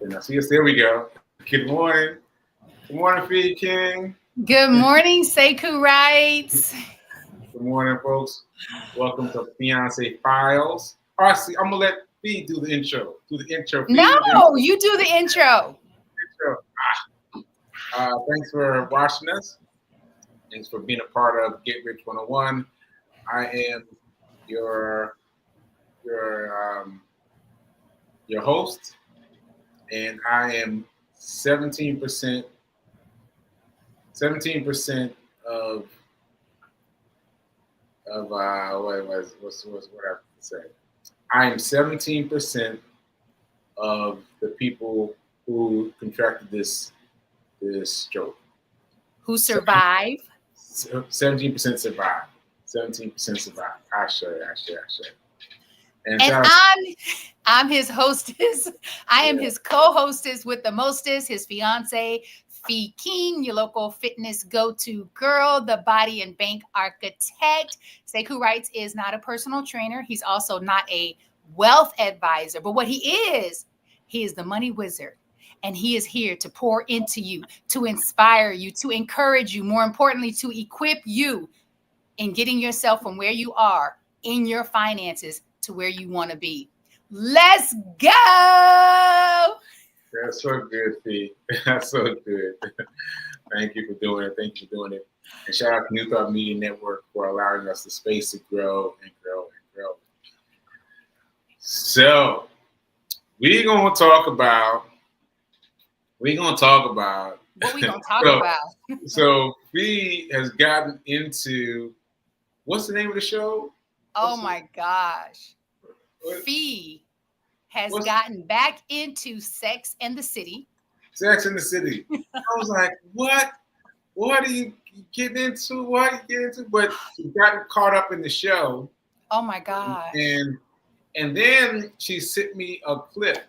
And I see us. There we go. Good morning. Good morning, Feed King. Good morning, Sekou Writes. Good morning, folks. Welcome to Fiance Files. RC, I'm gonna let Feed do the intro. No, you do the intro. Thanks for watching us. Thanks for being a part of Get Rich 101. I am your host, and I am 17% of what I have to say. I am 17% of the people who contracted this stroke. Who survived? 17% survive. 17% survive. I share. And I'm his hostess. I am his co-hostess with the mostest, his fiance, Fee King, your local fitness go-to girl, the body and bank architect. Sekou Writes is not a personal trainer. He's also not a wealth advisor. But what he is the money wizard. And he is here to pour into you, to inspire you, to encourage you, more importantly, to equip you in getting yourself from where you are in your finances to where you want to be. Let's go! That's so good, Fee. That's so good. Thank you for doing it. And shout out to New Thought Media Network for allowing us the space to grow and grow and grow. So we're gonna talk about what we gonna talk about? So Fee has gotten into, what's the name of the show? My gosh. Fee has gotten back into Sex and the City. Sex and the City. I was like, what? What are you getting into? But she got caught up in the show. Oh my gosh. And then she sent me a clip.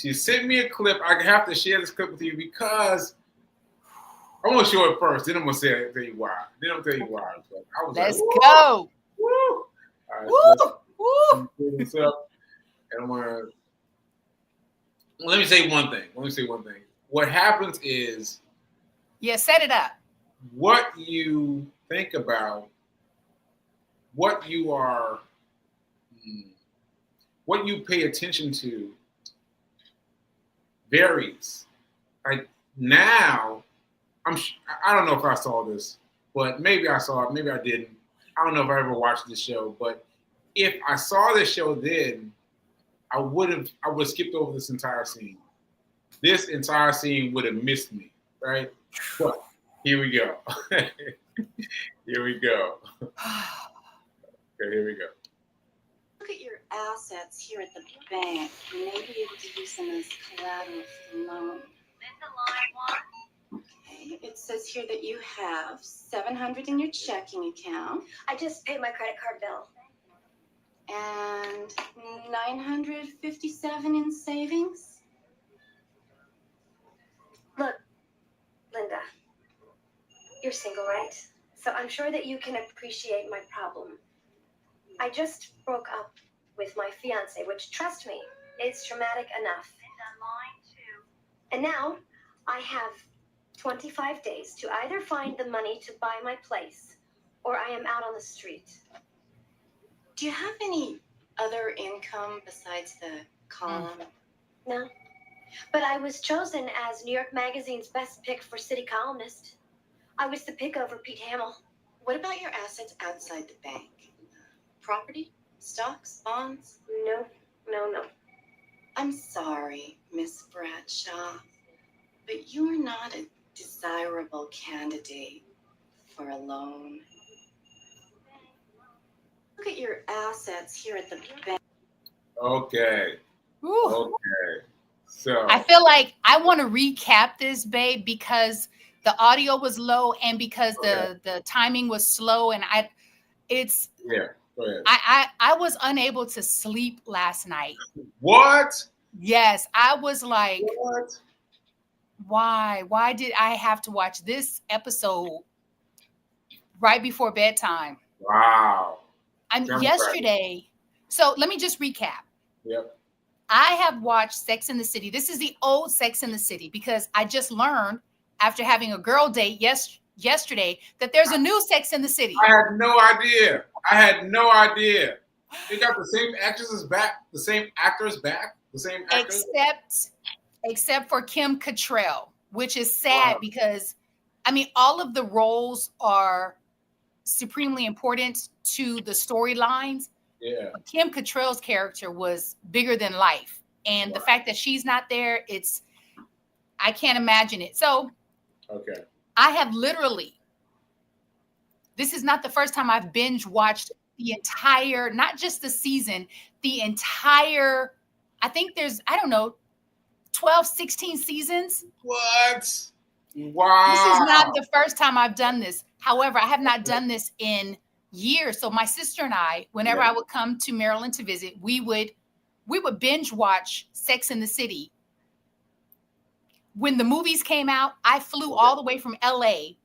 I have to share this clip with you because I'm gonna show it first. Then I'm gonna tell you why. Let's go. Woo! All right, Woo! Pull this up, and let me say one thing. What happens is, set it up. What you think about, what you pay attention to varies. Like now, I don't know if I saw this, but maybe I saw it, maybe I didn't. I don't know if I ever watched this show, but if I saw this show then, I would have skipped over this entire scene. This entire scene would have missed me, right? But here we go. Okay, here we go. Look at your assets here at the bank. You may be able to use them as collateral for the loan. Okay, it says here that you have $700 in your checking account. I just paid my credit card bill. And $957 in savings. Look, Linda, you're single, right? So I'm sure that you can appreciate my problem. I just broke up with my fiance, which, trust me, is traumatic enough. And now I have 25 days to either find the money to buy my place or I am out on the street. Do you have any other income besides the column? No. But I was chosen as New York Magazine's best pick for city columnist. I was the pick over Pete Hamill. What about your assets outside the bank? Property? Stocks? Bonds? No. I'm sorry, Miss Bradshaw, but you are not a desirable candidate for a loan. Look at your assets here at the bank. Okay. Ooh. Okay. So I feel like I want to recap this, babe, because the audio was low and because the timing was slow, and Go ahead. I was unable to sleep last night. What? Yes, I was like, what? Why did I have to watch this episode right before bedtime? Wow. Yesterday. So let me just recap. Yep. I have watched Sex in the City. This is the old Sex in the City because I just learned after having a girl date yesterday that there's a new Sex in the City. I had no idea. They got the same actresses back, the same actors back, the same actors. Except for Kim Cattrall, which is sad because, I mean, all of the roles are supremely important to the storylines. Yeah. But Kim Cattrall's character was bigger than life. And the fact that she's not there, I can't imagine it. So okay. I have literally, this is not the first time I've binge watched the entire, not just the season, the entire, I think there's, I don't know, 12, 16 seasons. What? Wow. This is not the first time I've done this. However, I have not done this in years. So my sister and I, whenever I would come to Maryland to visit, we would binge watch Sex in the City. When the movies came out, I flew all the way from LA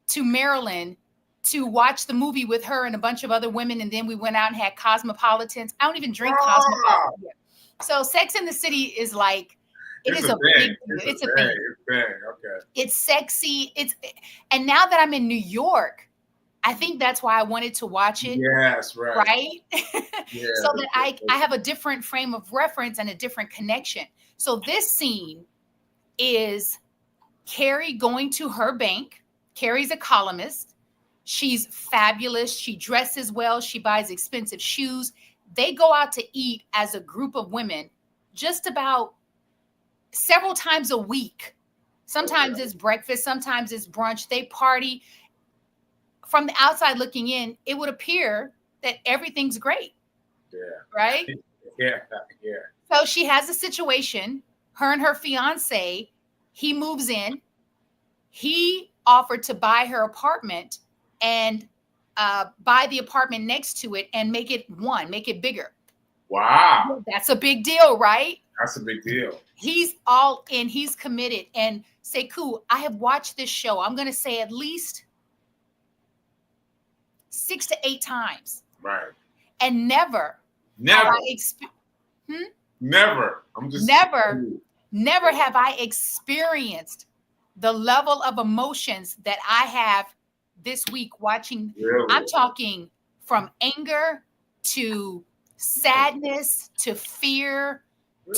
to Maryland to watch the movie with her and a bunch of other women. And then we went out and had Cosmopolitans. I don't even drink Cosmopolitan. So Sex in the City is like, it's a big deal. It's a thing. It's big. Okay. It's sexy. And now that I'm in New York, I think that's why I wanted to watch it. Yes, right. Right? Yeah, so that I have a different frame of reference and a different connection. So this scene is Carrie going to her bank. Carrie's a columnist. She's fabulous. She dresses well. She buys expensive shoes. They go out to eat as a group of women just about several times a week. Sometimes it's breakfast. Sometimes it's brunch. They party. From the outside looking in, it would appear that everything's great. Yeah. Right? Yeah. So she has a situation. Her and her fiance, he moves in. He offered to buy her apartment and buy the apartment next to it and make it bigger. Wow. That's a big deal, right? That's a big deal. He's all in. He's committed. And Sekou, I have watched this show, I'm going to say at least 6 to 8 times. Right. And never. Never. Never have I experienced the level of emotions that I have this week watching. Really? I'm talking from anger to sadness to fear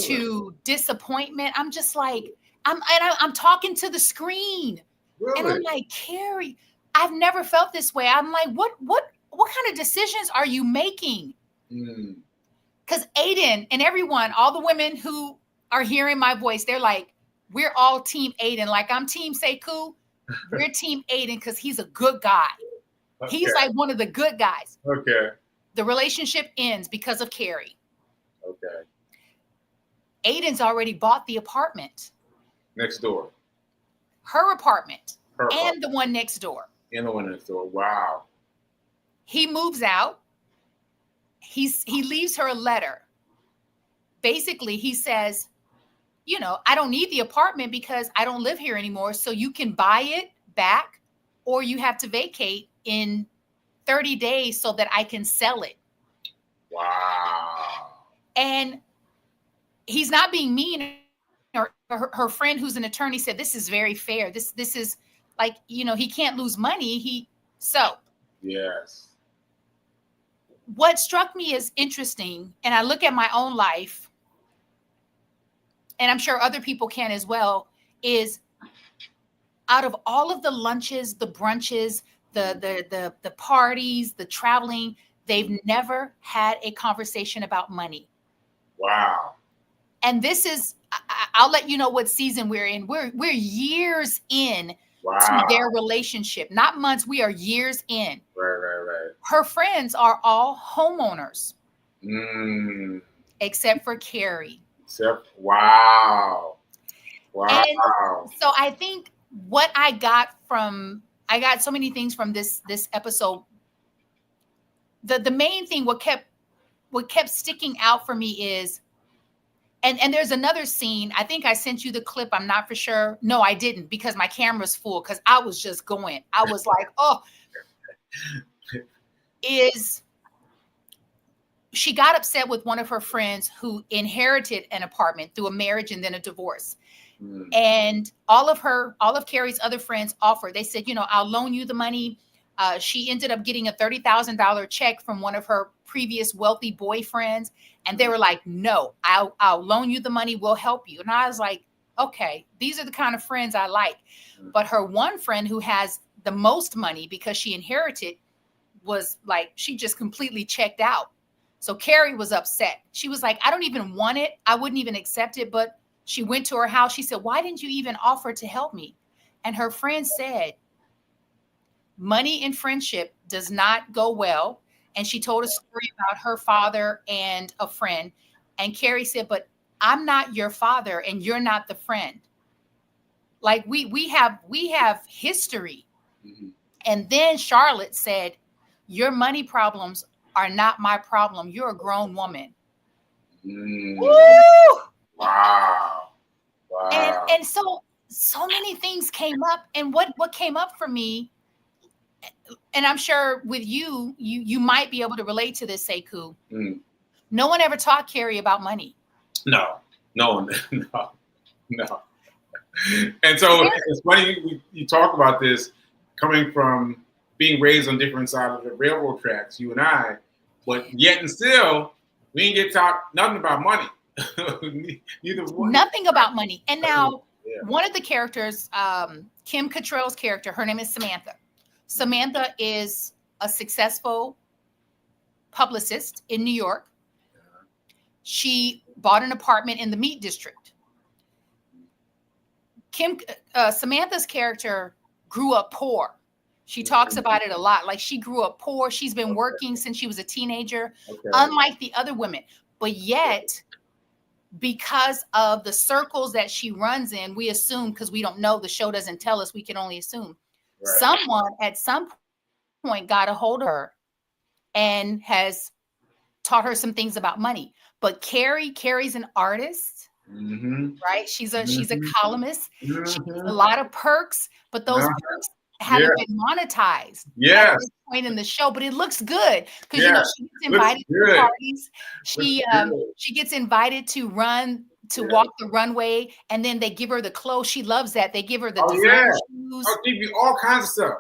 to disappointment. I'm just like, I'm talking to the screen. Really? And I'm like, Carrie, I've never felt this way. I'm like, what kind of decisions are you making? Because Aiden and everyone, all the women who are hearing my voice, they're like, we're all team Aiden. Like I'm team Sekou. We're team Aiden because he's a good guy. Okay. He's like one of the good guys. Okay. The relationship ends because of Carrie. Okay. Aiden's already bought the apartment. Next door. Her apartment. And the one next door. And the one next door. Wow. He moves out. He leaves her a letter. Basically, he says, you know, I don't need the apartment because I don't live here anymore. So you can buy it back or you have to vacate in 30 days so that I can sell it. Wow. And he's not being mean. Or her friend who's an attorney said, this is very fair. This is like, you know, he can't lose money. Yes. What struck me as interesting, and I look at my own life, and I'm sure other people can as well, is out of all of the lunches, the brunches, the parties, the traveling, they've never had a conversation about money. Wow. And this is, I'll let you know what season we're in. We're years in to their relationship, not months. We are years in. Right. Her friends are all homeowners, except for Carrie. Wow. And so I think what I got so many things from this episode. The main thing, what kept sticking out for me is, and there's another scene. I think I sent you the clip. I'm not for sure. No, I didn't because my camera's full because I was just going. I was like, oh, she got upset with one of her friends who inherited an apartment through a marriage and then a divorce. And all of Carrie's other friends offered. They said, I'll loan you the money. She ended up getting a $30,000 check from one of her previous wealthy boyfriends. And they were like, no, I'll loan you the money. We'll help you. And I was like, okay, these are the kind of friends I like. But her one friend who has the most money because she inherited was like, she just completely checked out. So Carrie was upset. She was like, I don't even want it. I wouldn't even accept it. But she went to her house. She said, why didn't you even offer to help me? And her friend said, money in friendship does not go well. And she told a story about her father and a friend. And Carrie said, but I'm not your father and you're not the friend. Like we have history. Mm-hmm. And then Charlotte said, your money problems are not my problem. You're a grown woman. Woo! Wow. And so many things came up. And what came up for me, and I'm sure with you might be able to relate to this, Sekou. No one ever taught Carrie about money. No. And so it's funny you talk about this coming from being raised on different sides of the railroad tracks, you and I, but yet and still, we didn't get taught nothing about money. Neither one. Nothing about money. And now one of the characters, Kim Cattrall's character, her name is Samantha. Samantha is a successful publicist in New York. She bought an apartment in the Meat District. Samantha's character grew up poor. She talks about it a lot. Like she grew up poor. She's been working since she was a teenager, unlike the other women. But yet, because of the circles that she runs in, we assume, because we don't know, the show doesn't tell us, we can only assume. Right. Someone at some point got a hold of her and has taught her some things about money. But Carrie's an artist, right? She's a columnist. She has a lot of perks, but those perks haven't been monetized at this point in the show. But it looks good because she gets invited to parties. She gets invited to walk the runway, and then they give her the clothes. She loves that. They give her the designer shoes. I'll give you all kinds of stuff.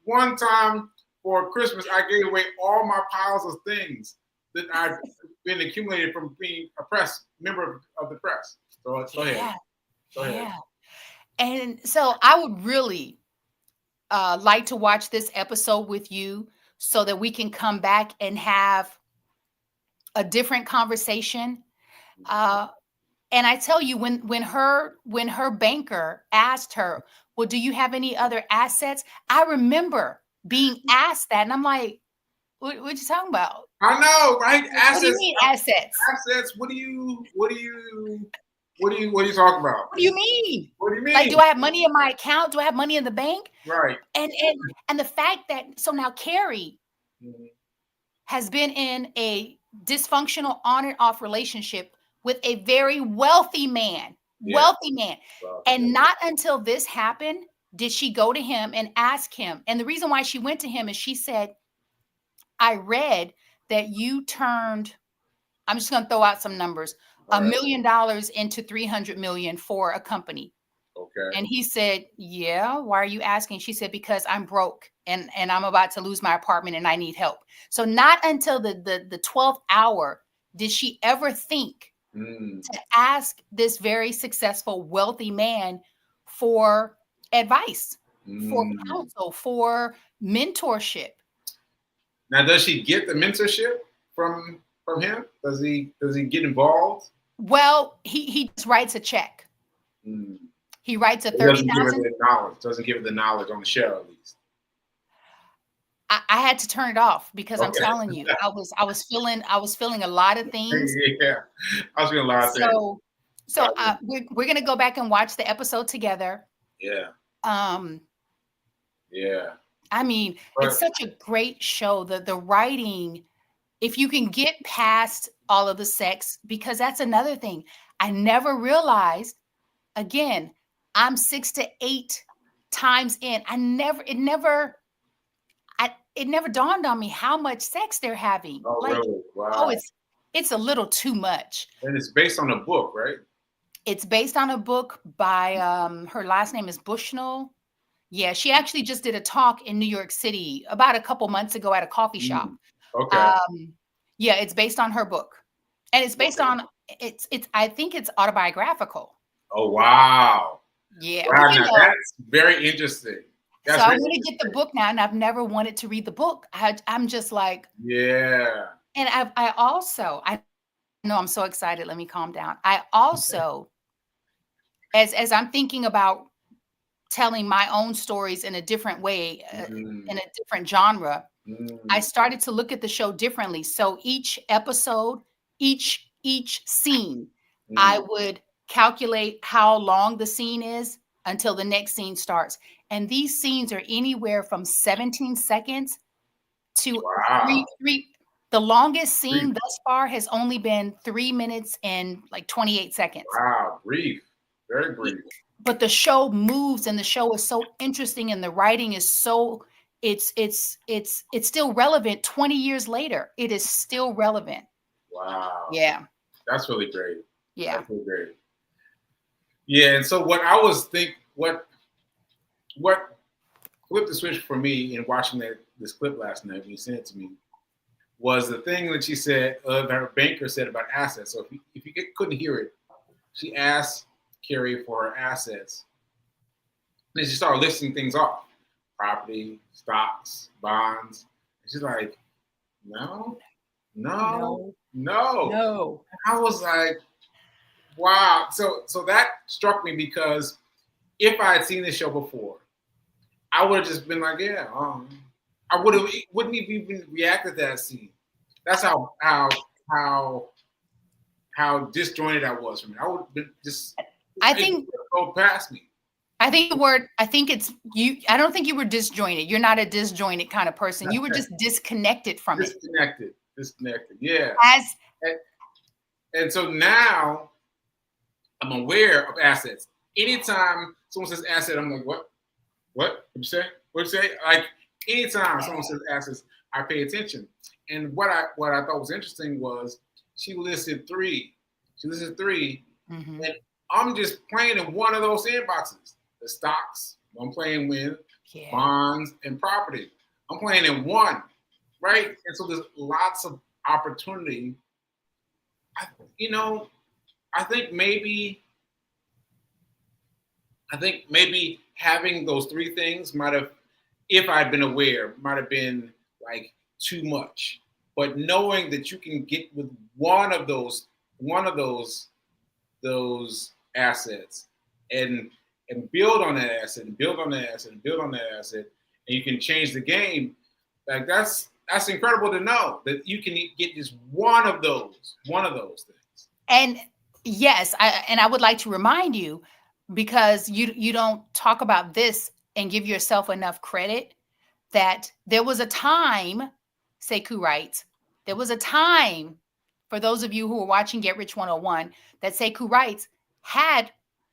One time for Christmas, I gave away all my piles of things that I've been accumulated from being a member of the press. So go ahead. Go ahead. And so I would really like to watch this episode with you so that we can come back and have a different conversation. And I tell you, when her banker asked her, well, do you have any other assets? I remember being asked that, and I'm like, what you talking about? I know, right? Assets. What do you mean assets? Assets. What do you talking about? What do you mean? What do you mean? Like, do I have money in my account? Do I have money in the bank? Right. And the fact that, so now Carrie has been in a dysfunctional on and off relationship with a very wealthy man. And not until this happened did she go to him and ask him. And the reason why she went to him is she said, I read that you turned, I'm just going to throw out some numbers, $1 million into 300 million for a company. Okay. And he said, yeah, why are you asking? She said, because I'm broke and I'm about to lose my apartment and I need help. So not until the 12th hour did she ever think to ask this very successful, wealthy man for advice, for counsel, for mentorship. Now, does she get the mentorship from him? Does he get involved? Well, he just writes a check. He writes a $30,000. Doesn't give her the knowledge on the show, at least. I had to turn it off because I'm telling you, I was feeling a lot of things. Yeah, I was feeling a lot of things. So we're gonna go back and watch the episode together. Yeah. Yeah. I mean, it's such a great show. The writing, if you can get past all of the sex, because that's another thing. I never realized, again, I'm 6 to 8 times in. it never dawned on me how much sex they're having. Oh, Like, really? Wow. oh, it's a little too much. And it's based on a book, right? It's based on a book by her last name is Bushnell. Yeah, she actually just did a talk in New York City about a couple months ago at a coffee shop. Okay. Yeah, it's based on her book. And it's based on it's I think it's autobiographical. Oh, wow. Yeah. Wow, But, now that's very interesting. That's so I very want to get the book now, and I've never wanted to read the book. I'm just like, yeah. and I also, I know I'm so excited. Let me calm down. I also, as I'm thinking about telling my own stories in a different way, in a different genre, I started to look at the show differently. So each episode, each scene, I would calculate how long the scene is until the next scene starts. And these scenes are anywhere from 17 seconds to Wow. three. The longest scene thus far has only been 3 minutes and like 28 seconds. Wow, brief. Very brief. But the show moves, and the show is so interesting, and the writing is so it's still relevant 20 years later. It is still relevant. Wow. Yeah. That's really great. Yeah. That's really great. Yeah, and so what I was what flipped the switch for me in watching this clip last night when you sent it to me was the thing that she said, that her banker said about assets. So if you couldn't hear it, she asked Carrie for her assets. And then she started listing things off: property, stocks, bonds. And she's like, no. I was like, wow. So that struck me, because if I had seen this show before, I would have just been like, yeah, I wouldn't have even reacted to that scene. That's how disjointed I was from it. I would have been just. I think go past me. I think it's you. I don't think you were disjointed. You're not a disjointed kind of person. You were just disconnected from it. Disconnected. Yeah. And so now I'm aware of assets. Anytime someone says asset, I'm like, what? What'd you say? What'd you say? Like, anytime someone says assets, I pay attention. And what I thought was interesting was she listed three. Mm-hmm. And I'm just playing in one of those sandboxes. The stocks, I'm playing with, bonds, and property. I'm playing in one, right? And so there's lots of opportunity. I think maybe having those three things might have, if I'd been aware, might have been like too much. But knowing that you can get with one of those assets and build on that asset and build on that asset and build on that asset, and you can change the game, like that's incredible to know that you can get just one of those things. And yes, I would like to remind you, because you don't talk about this and give yourself enough credit, that there was a time, Sekou writes, there was a time, for those of you who are watching Get Rich 101, that Sekou writes had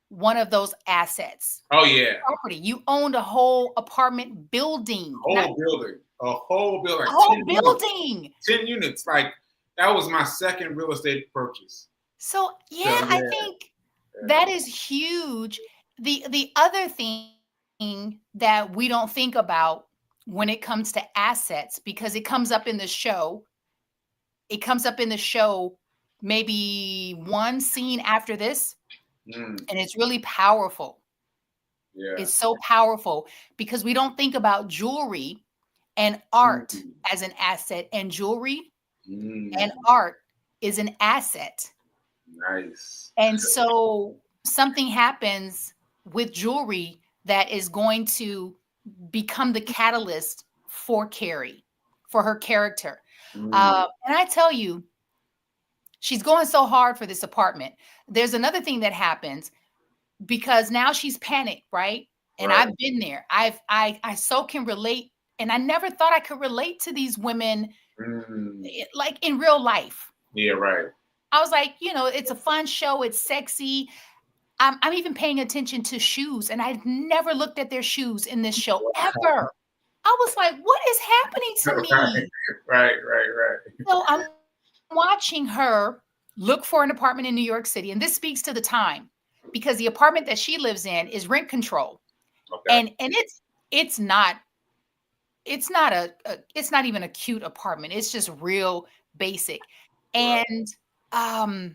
one of those assets. Oh yeah. Property. You owned a whole apartment building. A whole building. 10 units. Like, that was my second real estate purchase. So I think that is huge. The other thing that we don't think about when it comes to assets, because it comes up in the show. It comes up in the show maybe one scene after this, and it's really powerful. Yeah. It's so powerful because we don't think about jewelry and art as an asset, and jewelry and art is an asset. Nice. And so something happens with jewelry that is going to become the catalyst for Carrie, for her character. And I tell you, she's going so hard for this apartment. There's another thing that happens, because now she's panicked, right? And I've been there. I so can relate. And I never thought I could relate to these women like in real life. Yeah, right. I was like, it's a fun show. It's sexy. I'm even paying attention to shoes, and I've never looked at their shoes in this show ever. I was like, what is happening to me? Right. So I'm watching her look for an apartment in New York City. And this speaks to the time because the apartment that she lives in is rent control. Okay. And it's not even a cute apartment. It's just real basic. And oh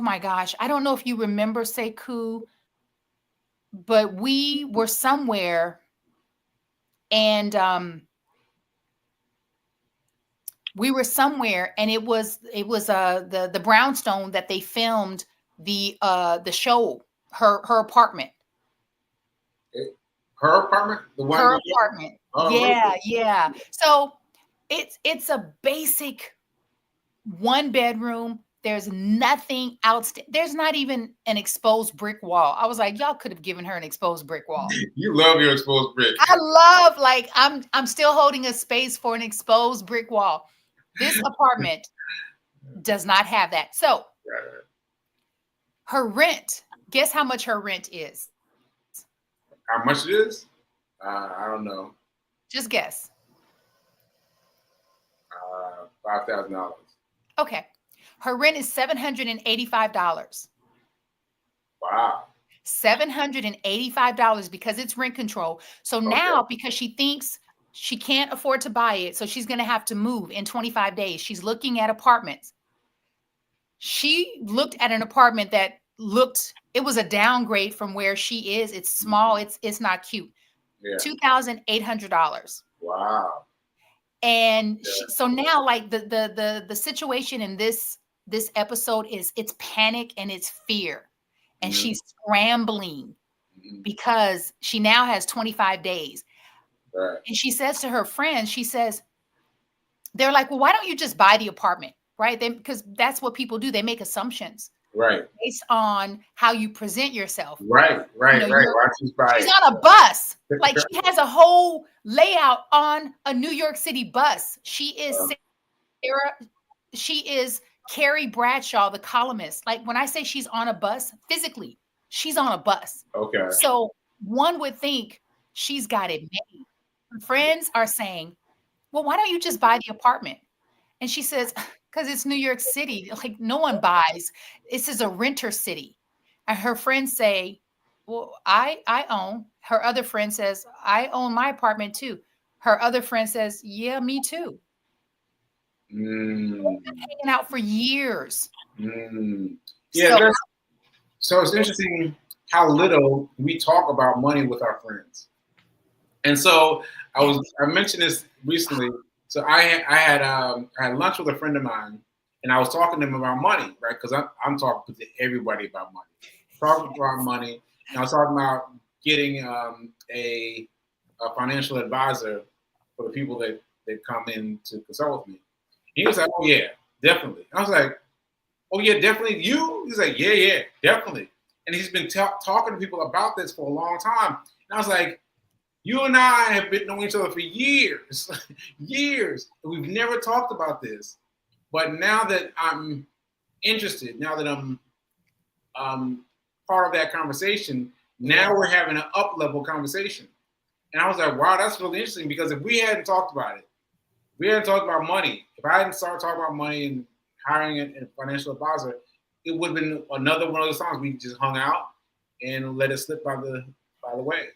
my gosh, I don't know if you remember Sekou, but we were somewhere and it was the brownstone that they filmed the show, her apartment. Her apartment? The one Her apartment. Oh, Yeah, really? yeah. So it's a basic 1 bedroom. There's nothing outstanding. There's not even an exposed brick wall. I was like, y'all could have given her an exposed brick wall. You love your exposed brick. I love, like, I'm still holding a space for an exposed brick wall. This apartment does not have that. So her rent, guess how much her rent is? How much it is? I don't know. Just guess. $5,000. Okay. Her rent is $785. Wow. $785 because it's rent control. So now, because she thinks she can't afford to buy it, so she's going to have to move in 25 days. She's looking at apartments. She looked at an apartment that it was a downgrade from where she is. It's small. It's not cute. Yeah. $2,800. Wow. And so now, like, the situation in this episode is it's panic and it's fear. And she's scrambling because she now has 25 days. Right. And she says to her friends, they're like, well, why don't you just buy the apartment? Right? Because that's what people do. They make assumptions. Right. Based on how you present yourself. Right. Why she's on a bus. Like, she has a whole layout on a New York City bus. She is Carrie Bradshaw, the columnist. Like, when I say she's on a bus, physically, she's on a bus. Okay. So one would think she's got it made. Her friends are saying, well, why don't you just buy the apartment? And she says, because it's New York City. Like, no one buys. This is a renter city. And her friends say, well, I own. Her other friend says, I own my apartment too. Her other friend says, yeah, me too. They've been hanging out for years. Yeah, so it's interesting how little we talk about money with our friends. And so I mentioned this recently. So I had lunch with a friend of mine, and I was talking to him about money, right? Because I'm talking to everybody about money. Talking about money, and I was talking about getting a financial advisor for the people that come in to consult with me. He was like, oh, yeah, definitely. I was like, oh, yeah, definitely you? He's like, yeah, definitely. And he's been talking to people about this for a long time. And I was like, you and I have been knowing each other for years, years. And we've never talked about this. But now that I'm interested, now that I'm part of that conversation, now we're having an up-level conversation. And I was like, wow, that's really interesting, because if we hadn't talked about it, we hadn't talked about money. If I hadn't started talking about money and hiring a financial advisor, it would have been another one of those times we just hung out and let it slip by the way.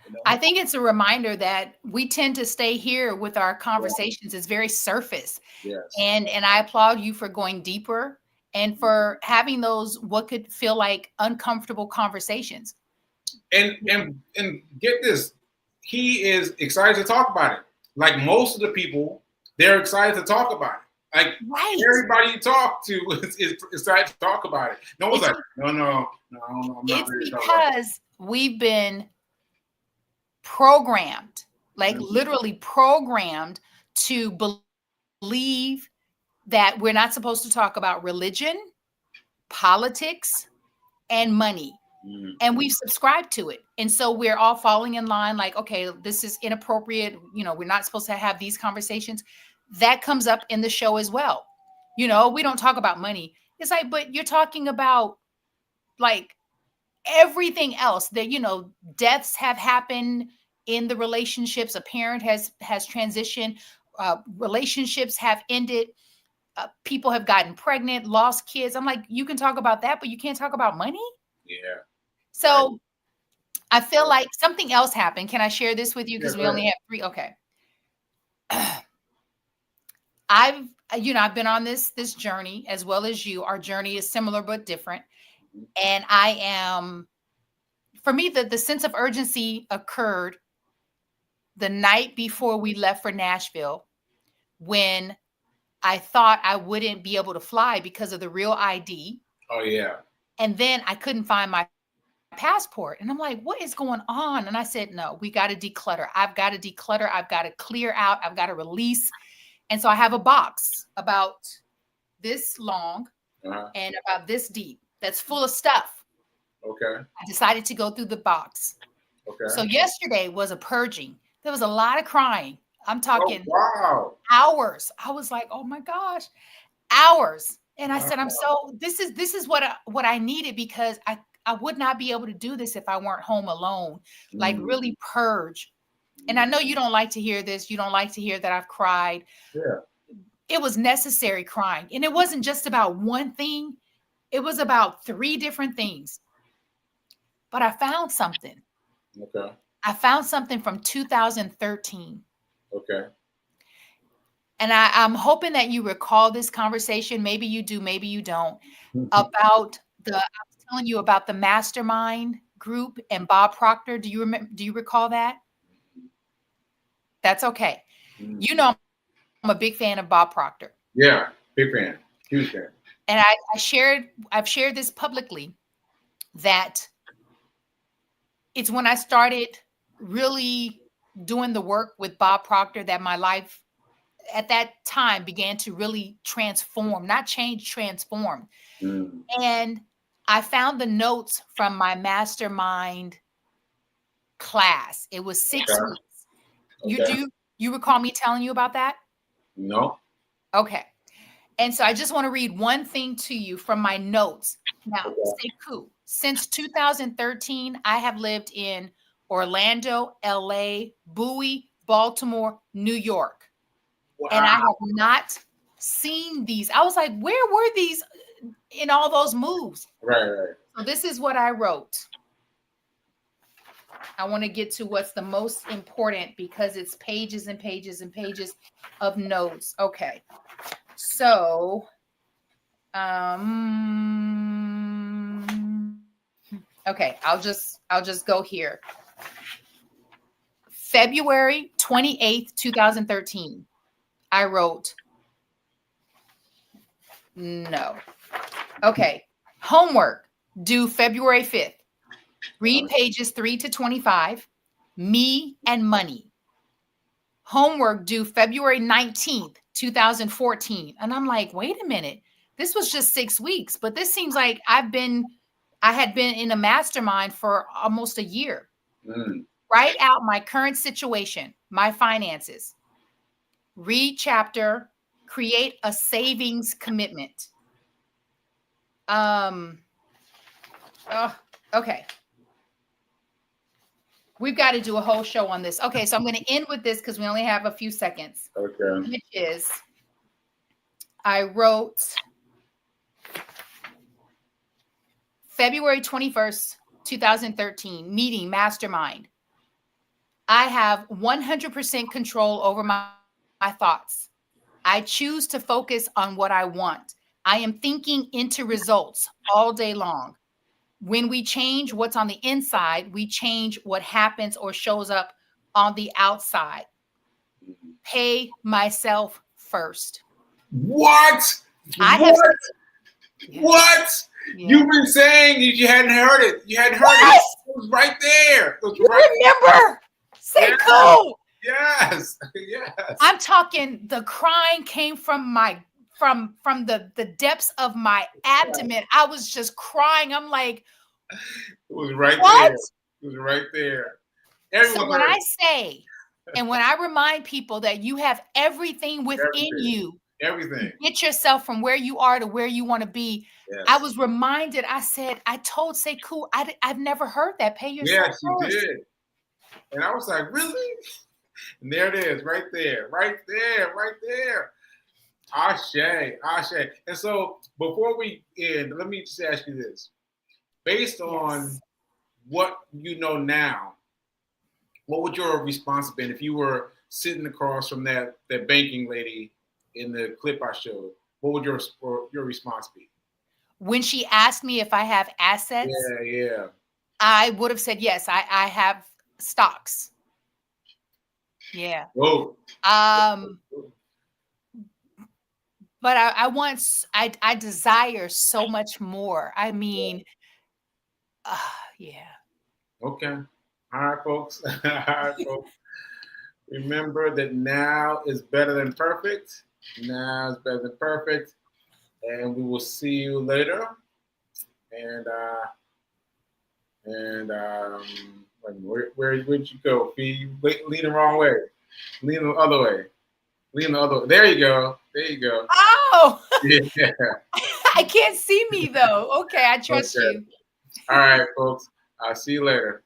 You know? I think it's a reminder that we tend to stay here with our conversations. It's very surface. Yes. And I applaud you for going deeper and for having those what could feel like uncomfortable conversations. And get this, he is excited to talk about it. Like most of the people, they're excited to talk about it. Like everybody you talk to is excited to talk about it. No one's like, no, I'm not it's because we've been programmed, like literally programmed to believe that we're not supposed to talk about religion, politics, and money. And we've subscribed to it. And so we're all falling in line like, okay, this is inappropriate. You know, we're not supposed to have these conversations. That comes up in the show as well. You know, we don't talk about money. It's like, but you're talking about like everything else that, you know, deaths have happened. in the relationships. A parent has transitioned. Relationships have ended. People have gotten pregnant, lost kids. I'm like, you can talk about that, but you can't talk about money. Yeah. So I feel like something else happened. Can I share this with you? Because we only have 3. Okay. I've been on this journey as well as you. Our journey is similar but different. And for me, the sense of urgency occurred the night before we left for Nashville, when I thought I wouldn't be able to fly because of the real ID. Oh, yeah. And then I couldn't find my passport. And I'm like, what is going on? And I said, no, we got to declutter. I've got to declutter. I've got to clear out. I've got to release. And so I have a box about this long and about this deep that's full of stuff. Okay. I decided to go through the box. Okay. So yesterday was a purging. There was a lot of crying. I'm talking hours. I was like, oh my gosh, hours. And I said, this is what I needed, because I would not be able to do this if I weren't home alone, like really purge. And I know you don't like to hear this. You don't like to hear that I've cried. Yeah. It was necessary crying. And it wasn't just about one thing. It was about 3 different things. But I found something. Okay. I found something from 2013. Okay. And I'm hoping that you recall this conversation. Maybe you do, maybe you don't. I was telling you about the mastermind group and Bob Proctor. Do you remember? Do you recall that? That's okay. You know, I'm a big fan of Bob Proctor. Yeah, big fan, huge fan. And I've shared this publicly, that it's when I started really doing the work with Bob Proctor that my life at that time began to really transform, not change, transform. And I found the notes from my mastermind class. It was 6 weeks. Okay. You recall me telling you about that? No. Okay. And so I just want to read one thing to you from my notes. Now, Sekou, since 2013, I have lived in Orlando, LA, Bowie, Baltimore, New York. Wow. And I have not seen these. I was like, where were these in all those moves? Right. So this is what I wrote. I want to get to what's the most important, because it's pages and pages and pages of notes. Okay. So, okay, I'll just go here. February 28th, 2013. I wrote, no. Okay. Homework due February 5th. Read pages 3 to 25. Me and money. Homework due February 19th, 2014. And I'm like, wait a minute. This was just 6 weeks, but this seems like I had been in a mastermind for almost a year. Write out my current situation, my finances. Read chapter, create a savings commitment. Okay. We've got to do a whole show on this. Okay, so I'm going to end with this because we only have a few seconds. Okay. Which is, I wrote February 21st, 2013, meeting mastermind. I have 100% control over my thoughts. I choose to focus on what I want. I am thinking into results all day long. When we change what's on the inside, we change what happens or shows up on the outside. Pay myself first. What? What? Yeah. You've been saying you hadn't heard it. You hadn't heard it. It was right there. Remember? Sekou. Yes. I'm talking, the crying came from the depths of my abdomen. I was just crying. I'm like, it was right what? there. It was right there. So when I say, and when I remind people that you have everything within you, everything, get yourself from where you are to where you want to be. Yes. I was reminded, I told Sekou, I've never heard that. Pay yourself first. Yes, you did. And I was like, really? And there it is, right there, right there, right there. Ashe, Ashe. And so before we end, let me just ask you this. Based on what you know now, what would your response have been if you were sitting across from that banking lady in the clip I showed? What would your response be? When she asked me if I have assets, Yeah. I would have said yes. I have stocks. Yeah. Whoa. But I desire so much more. I mean, yeah. Okay. All right, folks. Remember that now is better than perfect. Now is better than perfect. And we will see you later. Where'd you go? Lean the wrong way. Lean the other way. Lean the other way. There you go. Oh, Yeah. I can't see me though. Okay, I trust you. All right, folks. I'll see you later.